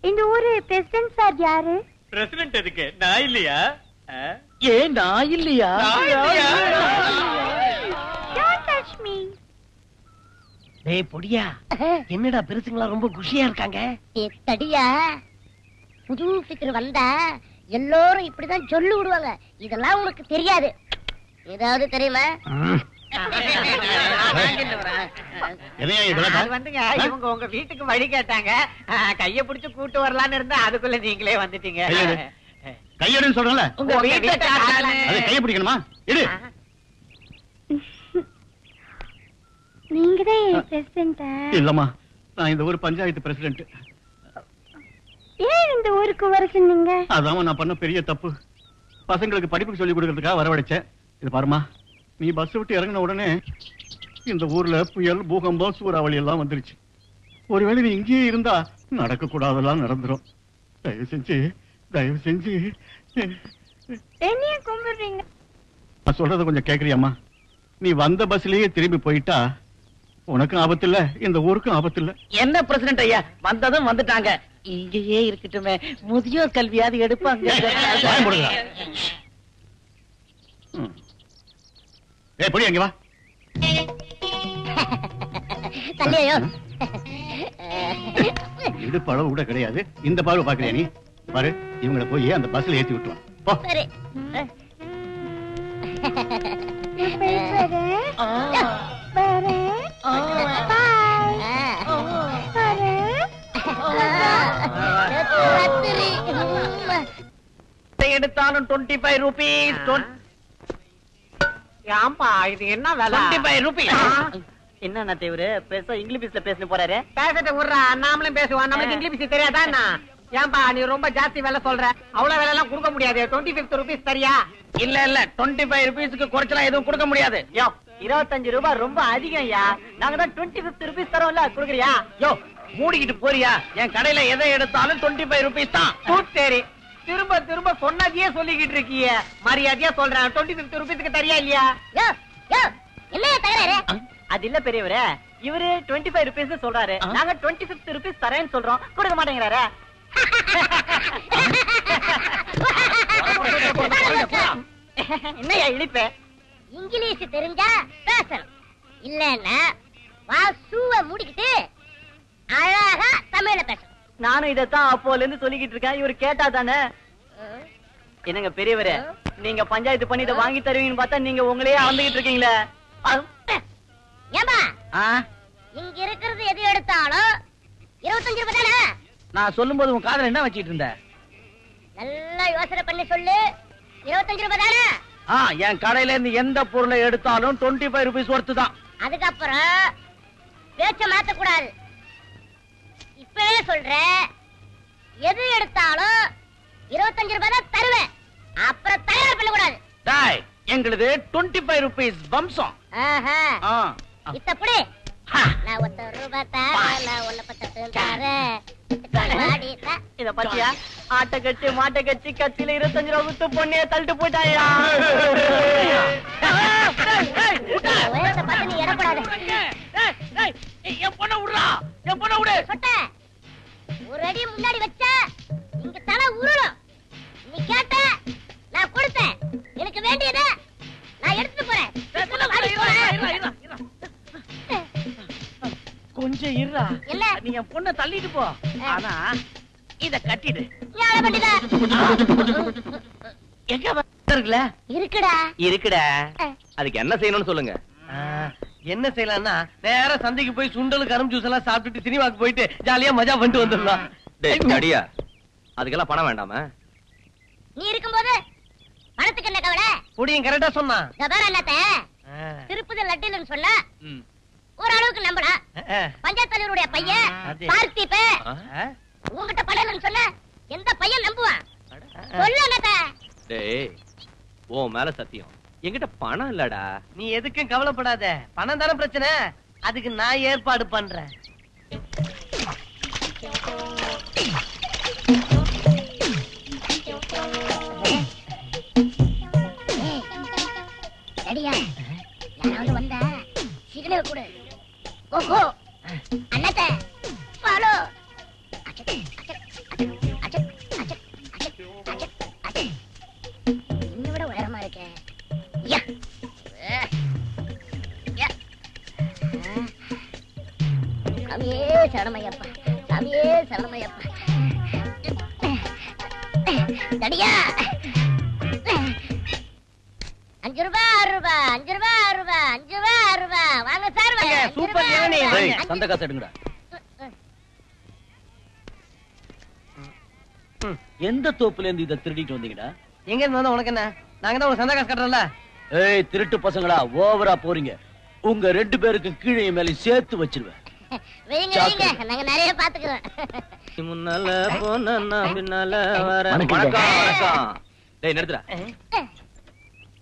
இந்த ஊரு president sir யாரு? பிரசிடென்ட் எதுக்கு? நான் இல்லையா? ஏன் நான் இல்லையா? Don't touch me. டேய் பொடியா, என்னடா பெருசுங்களா ரொம்ப குஷியா இருக்காங்க? தடியா, புது ஃபிகர் வந்தா எல்லாரும் இப்படிதான் சொல்லி விடுவாங்க. இதெல்லாம் உனக்கு தெரியாது. ஏதாவது தெரியுமா? வந்துங்க, இவங்க உங்க வீட்டுக்கு வழி கேட்டாங்க. கைய பிடிச்சு கூட்டு வரலான்னு இருந்தா அதுக்குள்ள நீங்களே வந்துட்டீங்க. கையெடுன்னு சொல்றல, உங்க வீட்டை கைய பிடிக்கணுமா? இடு. நீங்கதான் பிரசிடென்ட்டா? இல்லம்மா, நான் இந்த ஊர் பஞ்சாயத்து பிரசிடென்ட். ஏன் இந்த ஊருக்கு வர சொன்னீங்க? அதான் நான் பண்ண பெரிய தப்பு. பசங்களுக்கு படிப்புக்கு சொல்லி கொடுக்கறதுக்காக வரவழைச்சேன். இது பாருமா, நீ பஸ் விட்டு இறங்கின உடனே இந்த ஊர்ல புயல், பூகம்பம், சூறாவளி எல்லாம் வந்துருச்சு. ஒருவேளை நீ இங்கேயே இருந்தா நடக்க கூடாதெல்லாம் நடந்துரும். தயவு செஞ்சு என்னைய கும்பிடுறீங்க? நான் சொல்றத கொஞ்சம் கேக்குறியாம்மா? நீ வந்த பஸ்லயே திரும்பி போயிட்டா உனக்கும் ஆபத்து இல்ல, இந்த ஊருக்கும் ஆபத்து இல்ல. என்ன பிரசிடென்ட் ஐயா, வந்ததும் வந்துட்டாங்க. இங்கேயே இருக்கட்டுமே, முதியோர் கல்வியாவது எடுப்பாங்க. பொடி அங்க வா. தள்ளியோ இடுப்பு அளவு கூட கிடையாது. இந்த பார்வை பாக்குறியா நீ? பாரு, இவங்களை போய் அந்த பஸ்ல ஏத்தி விட்டுருவான். போ. சரி. எடுத்தாலும் 25 ரூபீஸ். ஆமா, இது என்ன வேலை? 25 ரூபீஸ். என்ன தேவரு பேச இங்கிலீஷ்ல பேசணும் போறாரு? பேசட்ட விடுறா, நாமளும் பேசுவோம். நம்மளுக்கு இங்கிலீஷ் தெரியாதா? ஏன்பா நீ ரொம்ப ஜாஸ்தி வேலை சொல்ற? அவ்வளவு வேலை எல்லாம் கொடுக்க முடியாது. 25 ரூபீஸ் சரியா? இல்ல 25 ரூபீஸ்க்கு குறைச்சலாம் எதுவும் கொடுக்க முடியாது. யோ, 25 ரூபாய் ரொம்ப அதிகம் ஐயா. நாங்க தான் 25 ரூபீஸ் தரோம்ல, கொடுக்குறியா? யோ, மூடிக்கிட்டு போறியா? என் கடையில எதை எடுத்தாலும் 25 ரூபீஸ் தான். சரி, திரும்ப திரும்ப சொன்னதையே சொல்லிக்கிட்டு இருக்கீங்க. மரியாதையா சொல்றேன், 25 ரூபீஸ்க்கு தரியா இல்லையா? என்ன தகராறு? அது இல்ல பெரியவரே, இவரு 25 ரூபீஸ் சொல்றாரு, நாங்க 25 ரூபீஸ் தரேன்னு சொல்றோம். கொடுக்க மாட்டேங்கிறாரு. என்னையா இழிப்ப? இங்கிலீஷ் தெரிஞ்சா பேசணும், இல்லன்னா வாசுவ மூடிக்கிட்டு அழகா தமிழ்ல பேசணும். நானும் இதத்தான் அப்போல இருந்து சொல்லிக்கிட்டு இருக்கேன். இவரு கேட்டா தானே. என்னங்க பெரியவரே, நீங்க பஞ்சாயத்து பண்ணி இதை வாங்கி தருவீங்கன்னு பார்த்தா நீங்க உங்களையே வந்துகிட்டு இருக்கீங்களே. ஏம்பா, இங்க இருக்கிறது எது எடுத்தாலும் 25 ரூபாய் தானே? நான் சொல்லும் போது உன் காதுல என்ன வச்சிட்டு இருந்த? நல்லா யோசனை பண்ணி சொல்லு. 25 ரூபாய் தானே? என் கடையில இருந்து எந்த பொருளை எடுத்தாலும் 25 ரூபீஸ் ஒர்த்து தான். அதுக்கப்புறம் பேச்ச மாத்த கூடாது. இப்பவே சொல்ற, எது எடுத்தாலும் 25 ரூபாய் தான் தருவேன். அப்புறம் தயார் பண்ண கூடாது. டாய், எங்களுது 25 ரூபீஸ் வம்சம். இத்தப்படி நான் 1 ரூபாய் தரேன், நான் 1 தரேன். இத பத்தியா? ஆட்டை கட்டி மாட்டை கட்டி கத்தில 25 ரூபாய் வித்து பொண்ணைய தள்ளிட்டு போயிட்டாயா? உயரத்தை பார்த்து நீ இடப்படாது. என் பொண்ணை விடுறா, என் பொண்ணை விடு. சொட்ட ஒரு அடி முன்னாடி வச்ச இங்க தலை உருளும். நீ கேட்ட, நான் கொடுத்தேன். எனக்கு வேண்டியதை நான் எடுத்துட்டு போறேன். கொஞ்சம் இருடா. இல்ல, நீ என் பொண்ணை தள்ளிட்டு போ. ஆனா இத கட்டிடு. ஞான பண்டிதா எங்க இருக்குல? இருக்குடா. இருக்குடா. அதுக்கு என்ன செய்யணும்னு சொல்லுங்க. என்ன செய்யலாம்னா நேரா சந்தைக்கு போய் சுண்டல் கரும் ஜூஸ் எல்லாம் சாப்பிட்டுட்டு சினிமாக்கு போயிட்டு ஜாலியா மஜா பண்ணிட்டு வந்துடலாம். டேய் அடியா, அதுக்கெல்லாம் பணம் வேண்டாமா? நீ இருக்கும்போது பணத்துக்கு என்ன கவலை? புடியும் கரெக்டா சொன்னா. கபார அண்ணாத்த திருப்பதி லட்டின்னு சொன்னா ஓரளவுக்கு நம்பலாம். பஞ்சாயத்து தலைவருடைய பையன் பார்த்திப உங்ககிட்ட பணம் சொன்ன எந்த பையன் நம்புவான்? சொல்லு அண்ணாத்த. டேய் ஓ மேல சத்தியம், என்கிட்ட பணம் இல்லடா. நீ எதுக்கும் கவலைப்படாத, பணம் தானே பிரச்சனை, அதுக்கு நான் ஏற்பாடு பண்றேன். ரெடியா? யாராவது வந்தா சிக்னல் கொடு. ஓஹோ அண்ணாத்த ஃபாலோ. இன்னை விட உயரமா இருக்க. சாமியே சரணமையப்பா, சாமியே சரணமையப்பா. தடியா 5 ரூபா 6 ரூபா 5 ரூபா 6 ரூபா 5 ரூபா 6 ரூபா. வாங்க சார் வாங்க. சூப்பர் ஞானி. டேய் சந்த காசு எடுங்கடா. எந்த தோப்புல இருந்து இத திருடிட்டு வந்தீங்கடா? எங்க இருந்து வந்தா உனக்கு என்ன? நாங்க தான் ஒரு சந்தா காசு கட்டுறோம்ல. ஏய் திருட்டு பசங்களா, ஓவரா போறீங்க. உங்க 2 பேருக்கு கீழே மேல சேர்த்து வச்சிருவேன். வைங்க வைங்க, நாங்க நிறைய பாத்துக்கிறோம். முன்னால போனா பின்னால வர. வணக்கம் வணக்கம். டேய் நிறுத்துடா.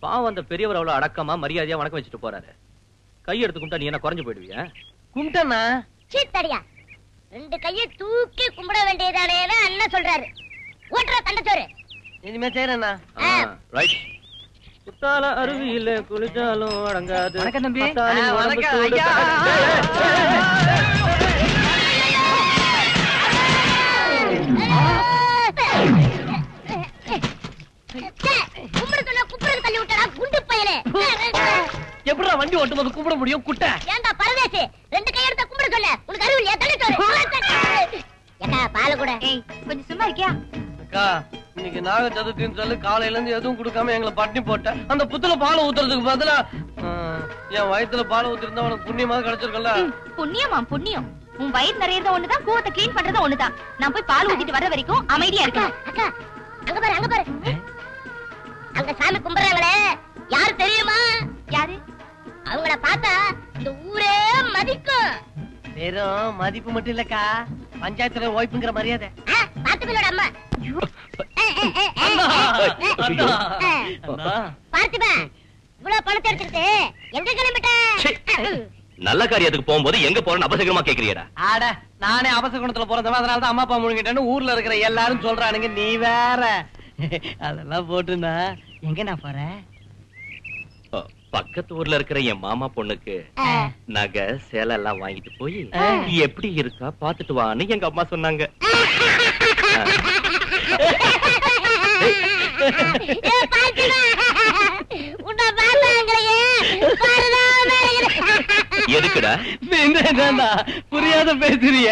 பாவம் அந்த பெரியவர் அவ்வளவு அடக்கமா மரியாதையா வணக்கம் வச்சுட்டு போறாரு. கை எடுத்து கும்பிட்டா நீ என்ன குறைஞ்சு போயிடுவியா? கும்பிட்டனா சீத்தடியா 2 கையை தூக்கி கும்பிட வேண்டியதானேன்னு அண்ணன் சொல்றாரு. ஓட்டுற தண்டச்சோறு. இனிமே செய்யறேன்னா. ரைட். குத்தால அருவியில குளிச்சாலும் அடங்காது. வணக்கம் தம்பி. வணக்கம் ஐயா. கும்பிட சொன்னா கும்பிடுறது தள்ளி விட்டடா குண்டு பயலே. எப்படிடா வண்டி ஓட்டும் போது கும்பிட முடியும் குட்டை? ஏண்டா பரதேசி 2 கை எடுத்து கும்பிட சொல்ல. உனக்கு அறிவு இல்லையா? தள்ளிட்டோரு. ஏக்கா பால கூட. ஏய் கொஞ்சம் சும்மா இருக்கியா? அக்கா இன்னைக்கு நாக சதுர்த்தின்னு சொல்லி காலையில இருந்து எதுவும் கொடுக்காம எங்களை பட்டினி போட்ட. அந்த புத்துல பாலை ஊத்துறதுக்கு பதிலா என் வயித்துல பாலை ஊத்திருந்தா உனக்கு புண்ணியமா கிடைச்சிருக்கல. புண்ணியமா புண்ணியம். உன் வயிறு நிறையறது ஒண்ணுதான், கூவத்தை கிளீன் பண்றது ஒண்ணுதான். நான் போய் பால் ஊத்திட்டு வர்ற வரைக்கும் அமைதியா இருக்கேன். அக்கா அங்க பாரு அங்க பாரு. அங்க சாமி கும்பிடுறாங்களே யாரு தெரியுமா? யாரு? அவங்கள பார்த்தா இந்த ஊரே மதிக்கும். வெறும் மதிப்பு மட்டும் இல்லக்கா, பஞ்சாயத்துல ஓய்ப்புங்கிற மரியாதை. பார்த்திபனோட அம்மா. பார்த்திபா இவ்வளவு பணத்தை எடுத்துட்டு எங்க கிளம்பிட்ட? நல்ல காரியத்துக்கு போகும்போது எங்க போறேன்னு அபசகரமா கேக்குறியடா? ஆட நானே அபசகுணத்துல போறதவன், அதனாலதான் அம்மா அப்பா முழுங்கிட்டேன்னு ஊர்ல இருக்கிற எல்லாரும் சொல்றானுங்க. நீ வேற அதெல்லாம் போட்டுனா எங்க நான் போறேன்? பக்கத்து ஊர்ல இருக்கிற என் மாமா பொண்ணுக்கு நகை சேலை எல்லாம் வாங்கிட்டு போய் எப்படி இருக்கா பாத்துட்டு வான்னு எங்க அம்மா சொன்னாங்க. எதுக்குடா புரியாத பேசுறிய?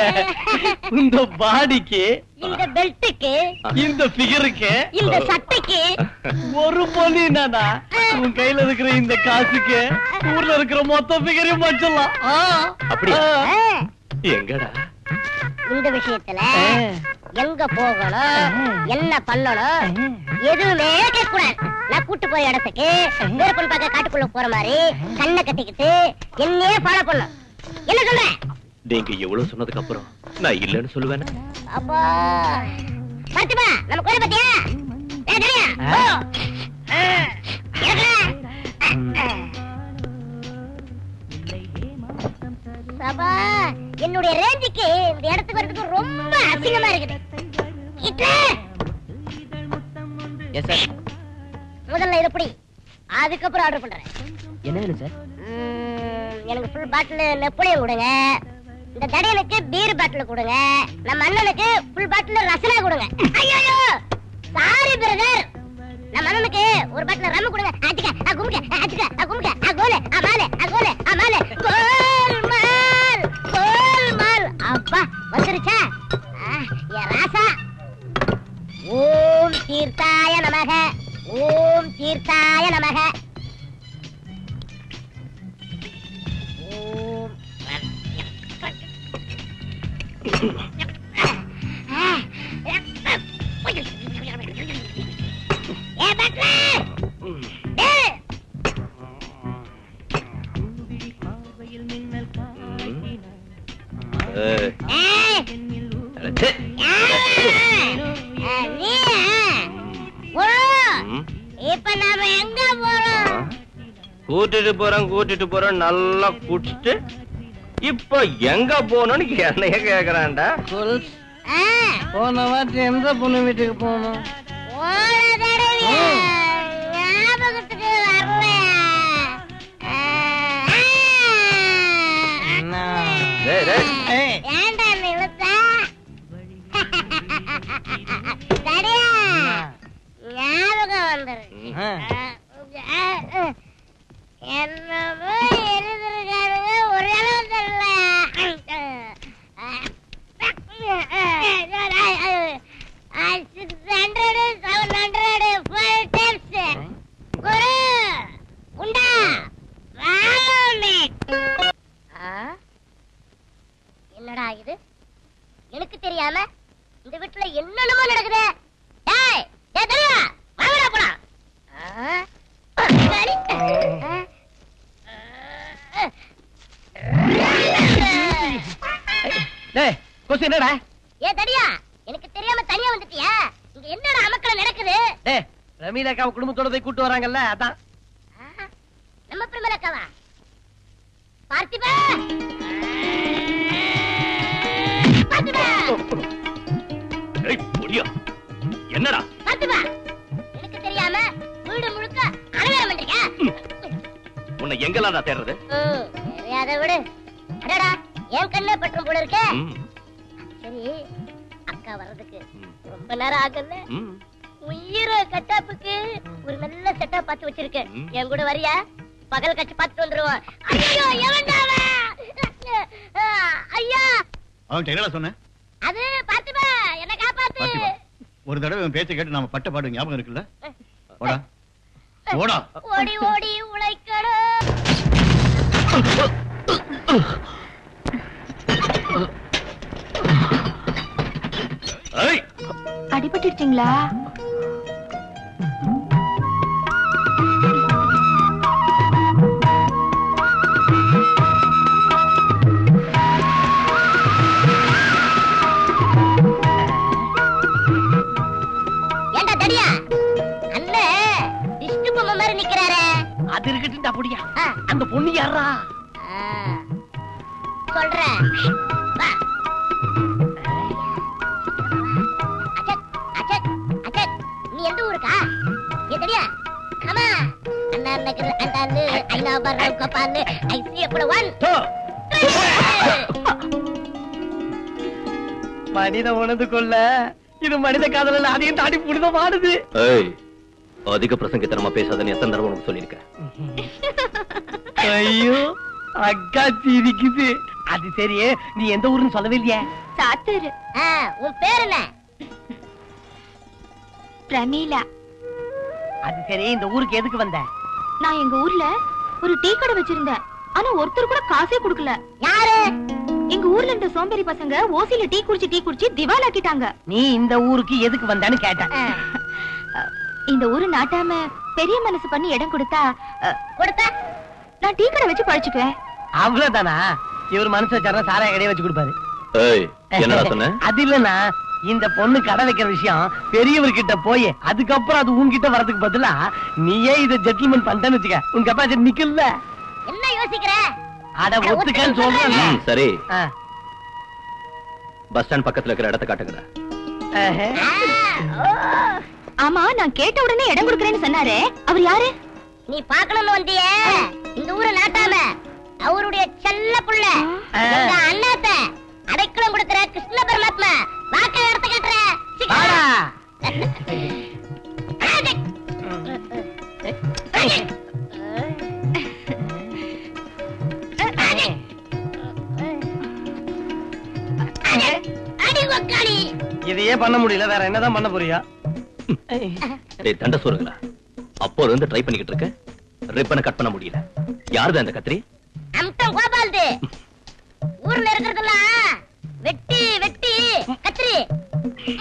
இந்த பாடிக்கு, இந்த பெல்ட்டுக்கு, இந்த ஃபிகருக்கு, இந்த சட்டைக்கு ஒரு பொண்ணு என்னடா உன் கையில இருக்கிற இந்த காசுக்கு ஊர்ல இருக்கிற மொத்த ஃபிகரையும் வச்சிடலாம். அப்படியா? எங்கடா? இந்த விஷயத்துல எங்க போகணும், என்ன பண்ணணும் எதுவுமே கேட்க கூடாது. நான் கூட்டு போற இடத்துக்கு வேறுபொண்ணு பார்க்க காட்டுக்குள்ள போற மாதிரி கண்ணை கட்டிக்கிட்டு என்னையே ஃபாலோ பண்ணும். என்ன சொல்ற? நீங்க எவ்வளவு சொன்னதுக்கு அப்புறம் நான் இல்லன்னு சொல்லுவேன். அப்பா பார்த்திபா நம்ம கோயில பத்தியா? சபா என்னுடைய ரேஞ்சுக்கு இந்த இடத்துக்கு வரதுக்கு ரொம்ப அசிங்கமா இருக்குது. முதல்ல இது எப்படி, அதுக்கப்புறம் ஆர்டர் பண்றேன். என்ன வேணும் சார்? எனக்கு ஃபுல் பாட்டில் நெப்போலியன் கொடுங்க. இந்த தடையனுக்கு பீர் பாட்டில் கொடுங்க. நம்ம அண்ணனுக்கு ஃபுல் பாட்டில் ரசனா கொடுங்க. ஐயோ சாரி பிரதர், நம்ம அண்ணனுக்கு ஒரு பாட்டில் ரம் கொடுங்க. அடிக்க குமுக்க அடிக்க குமுக்க கோலே மாலே கோலே மாலே கோல் மால் கோல் மால். அப்பா வந்துருச்சா? ஏ ராசா ஓம் தீர்த்தாய நமக. ஓம் இப்ப நாம எங்க போறோம்? கூட்டிட்டு போறோம் நல்லா குடிச்சிட்டு இப்ப எங்க போனோம்னு என்னைய கேக்குறான்டா. போன வாட்டி எந்த பொண்ணு வீட்டுக்கு போகணும்? ஞாபகத்துக்கு வரல. ஏண்டா இழுத்த? சரியா ஞாபகம் வந்துரு. என்னமோ எழுதிருக்காருங்க, ஒரு அளவு தெரியல. 600 700 full tips. குரு உண்டா என்னடா இது? எனக்கு தெரியாம இந்த வீட்டுல என்னென்னமோ நடக்குது. டேய் டேய் தெரியா வாங்கடா போலாம். டேய் கொசு என்னடா? ஏ தடியா, எனக்கு தெரியாம தனியா வந்துட்டியா? இங்க என்னடா அமக்கல நடக்குது? டேய் ரமீலாக்காவை குடும்பத்தோட போய் கூட்டு வராங்கல்ல, அதான். நம்ம பிரமலக்காவா? பார்த்திபா பார்த்திபா என்னடா பார்த்திபா, எனக்கு தெரியாம வீடு முழுக்க அலங்காரம் பண்றீங்க. உன்னை எங்கெல்லாம் நான் தேடுறது? அதை விடு. அடடா என் கண்ணே பற்றும் போல இருக்க. சரி அக்கா வர்றதுக்கு ரொம்ப நேரம் ஆகல. உயிரை கட்டாப்புக்கு ஒரு நல்ல செட்டப் பார்த்து வச்சிருக்கேன். என் கூட வரியா? பகல் கட்சி பார்த்துட்டு வந்துருவோம். ஐயோ எவன்டாவ? ஐயா அவன் என்னடா சொன்ன? அது பார்த்திபா என்ன காப்பாத்து. ஒரு தடவை பேச்ச கேட்டு நாம பட்ட பாடு ஞாபகம் இருக்குல்ல? ஓடா ஓடா. ஓடி ஓடி உழைக்கணும். அடிபட்டுட்டீங்களா? ஏண்டா தடியா, அண்ணன் திஷ்டு பொம்மை மாதிரி நிக்கிறாரே. அது இருக்கட்டும் அப்படியா? அந்த பொண்ணு யாரா? சொல்றேன் வா. அச்சக் அச்சக் அச்சக், நீ எந்த ஊருக்கா? ஏ தடியா கமா. அண்ணா நகர் அண்டாலு ஐனா வர கபாலு ஐசி அப்பட 1 மனித உணர்ந்து கொள்ள இது மனித காதல். அதையும் தாண்டி புனிதமானது. அதிக பிரசங்கத்தனமா பேசாதன்னு எத்தனை தடவை உனக்கு சொல்லியிருக்கேன். ஐயோ அக்கா சிரிக்குது. அது சரி, நீ எந்த ஊருன்னு சொல்லவே இல்லையா? சாத்தூர். உன் பேர் என்ன? பிரமீளா. அது சரி, இந்த ஊருக்கு எதுக்கு வந்த? நான் எங்க ஊர்ல ஒரு டீ கடை வச்சிருந்தேன். ஆனா ஒருத்தர் கூட காசே கொடுக்கல. யாரு? எங்க ஊர்ல இருந்த சோம்பேறி பசங்க ஓசில டீ குடிச்சு திவாலாக்கிட்டாங்க. நீ இந்த ஊருக்கு எதுக்கு வந்தான்னு கேட்டேன். இந்த ஊரு நாட்டாம பெரிய மனசு பண்ணி இடம் கொடுத்தா நான் டீ கடை வச்சு பழிச்சுக்குவேன். அவ்வளவுதானா? இவர் மனசு வச்சாரா சாராய கடையை வச்சு கொடுப்பாரு. என்னடா சொன்ன? அது இல்லன்னா இந்த பொண்ணு கடை வைக்கிற விஷயம் பெரியவர்கிட்ட போய் அதுக்கப்புறம் அது உன்கிட்ட வரதுக்கு பதிலா நீயே இதை ஜெட்டில்மெண்ட் பண்ணிட்டேன்னு வச்சுக்க, உன் கெப்பாசிட்டி நிக்கல. என்ன யோசிக்கிற? அட ஒத்துக்கன்னு சொல்றேன். சரி, பஸ் ஸ்டாண்ட் பக்கத்துல இருக்கிற இடத்தை காட்டுங்க. ஆமா, நான் கேட்ட உடனே இடம் கொடுக்கறேன்னு சொன்னாரே, அவர் யாரு? நீ பாக்கணும்னு வந்தியே, இந்த ஊரை நாட்டாம அவருடைய செல்ல புள்ள எங்க அண்ணாத்த அடைக்கலம் கொடுக்கிற கிருஷ்ண பரமாத்மா. வாக்க எடுத்து கட்டுற இதையே பண்ண முடியல, வேற என்னதான் பண்ண போறியா? தண்ட சொல்லுங்களா? அப்போ இருந்து ட்ரை பண்ணிக்கிட்டு இருக்க, ரிப்பனை கட் பண்ண முடியல. யாருதான் இந்த கத்திரி? அம்டம் கோபால்து. ஊர்ல இருக்கிறதெல்லாம் வெட்டி வெட்டி கத்திரி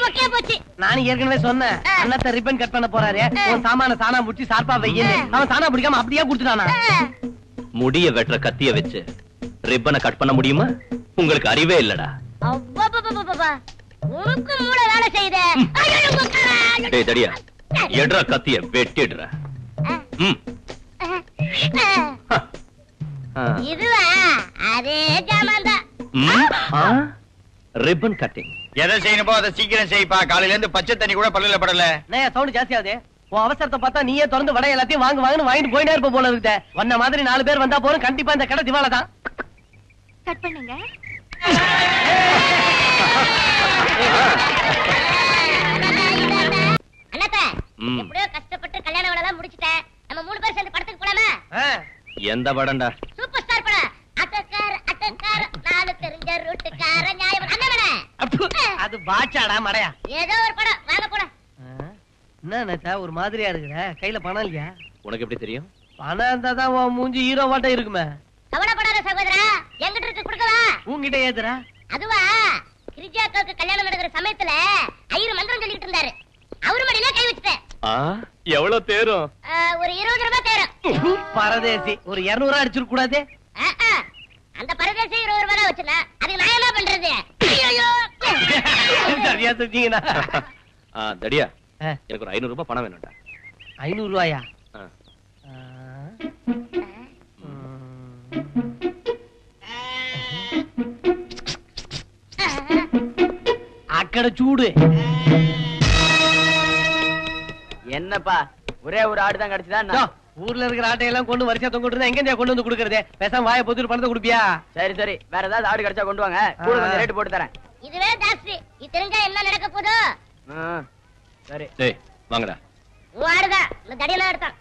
ஓகே போச்சு. நானும் ஏற்கனவே சொன்னேன், அண்ணாத்த ரிப்பன் கட் பண்ண போறாரு, உன் சாமான சாணா முடிச்சு சார்பா வையன்னு. அவன் சாணா பிடிக்காம அப்படியே குடுத்துட்டானா? முடிய வெட்டுற கத்திய வச்சு ரிப்பனை கட் பண்ண முடியுமா? உங்களுக்கு அறிவே இல்லடா. அப்பா உனக்கு மூளை வேலை செய்யுது. டேய் தடியா, எட்ரா கத்திய வெட்டிடுற. இதுவா அதே ஜாமான் தான். ரிப்பன் கட்டிங் எதை செய்யணுமோ அதை சீக்கிரம் செய்ப்பா. காலையில இருந்து பச்சை தண்ணி கூட பல்லுல படல. சவுண்ட் ஜாஸ்தியாவது. உன் அவசரத்தை பார்த்தா நீயே திறந்து வடை எல்லாத்தையும் வாங்கிட்டு போயிட்டே இருப்ப போல இருக்க. வந்த மாதிரி 4 பேர் வந்தா போறோம், கண்டிப்பா இந்த கடை திவால தான். கட் பண்ணுங்க. அண்ணாத்த எப்படியோ கஷ்டப்பட்டு கல்யாண வேலை எல்லாம் முடிச்சிட்டேன். நம்ம 3 பேர் சேர்ந்து படத்துக்கு போலாமா? எந்த படம்டா? சூப்பர் ஸ்டார் படம். அட்டக்கார 4 தெரிஞ்ச ரூட்டுக்கார நியாயம். அது பாச்சாடா மடையா. ஏதோ ஒரு படம் வாங்க போலாம். என்ன ஒரு மாதிரியா இருக்கிற? கையில பணம் இல்லையா? உனக்கு எப்படி தெரியும்? பணம் இருந்தாதான் உன் மூஞ்சி ஹீரோ வாட்டம் இருக்குமே. கவலைப்படாத சகோதரா, எங்கிட்ட இருக்கு கொடுக்கவா? உன்கிட்ட ஏத்துறா? அதுவா கிரிஜாக்காவுக்கு கல்யாணம் நடக்கிற சமயத்துல ஐயர் மந்திரம் சொல்லிட்டு இருந்தாரு. அவரு மடியில கை வச்சுட்டேன். எவ்வளவு தேரும்? ஒரு 20 ரூபாய் தேரும். பரதேசி, ஒரு 200 அடிச்சிருக்க கூடாது? அந்த பரதேசி 20 ரூபாய் வச்சுனா அதுக்கு நான் என்ன பண்றது? ஐயோ சரியா செஞ்சீங்கண்ணா. தடியா, எனக்கு ஒரு 500 ரூபாய் பணம் வேணும்டா. 500 ரூபாயா? அக்கட சூடு. என்னப்பா ஒரே ஒரு ஆடு தான் கிடைச்சதா? ஊர்ல இருக்கிற ஆட்டையெல்லாம் கொண்டு வரிசையா தொங்கிட்டு எங்க கொண்டு வந்து குடுக்கறதே? பேசாம வாயை பொத்துட்டு பணத்தை குடுப்பியா? சரி சரி, வேற ஏதாவது ஆடு கிடைச்சா கொண்டு வாங்க, கூட கொஞ்சம் ரேட் போட்டு தரேன். இதுவே ஜாஸ்தி. இது தெரிஞ்சா என்ன நடக்க போதோ? சரி டேய் வாங்கடா. உன் ஆடுதான் இந்த தடியெல்லாம் எடுத்தான்.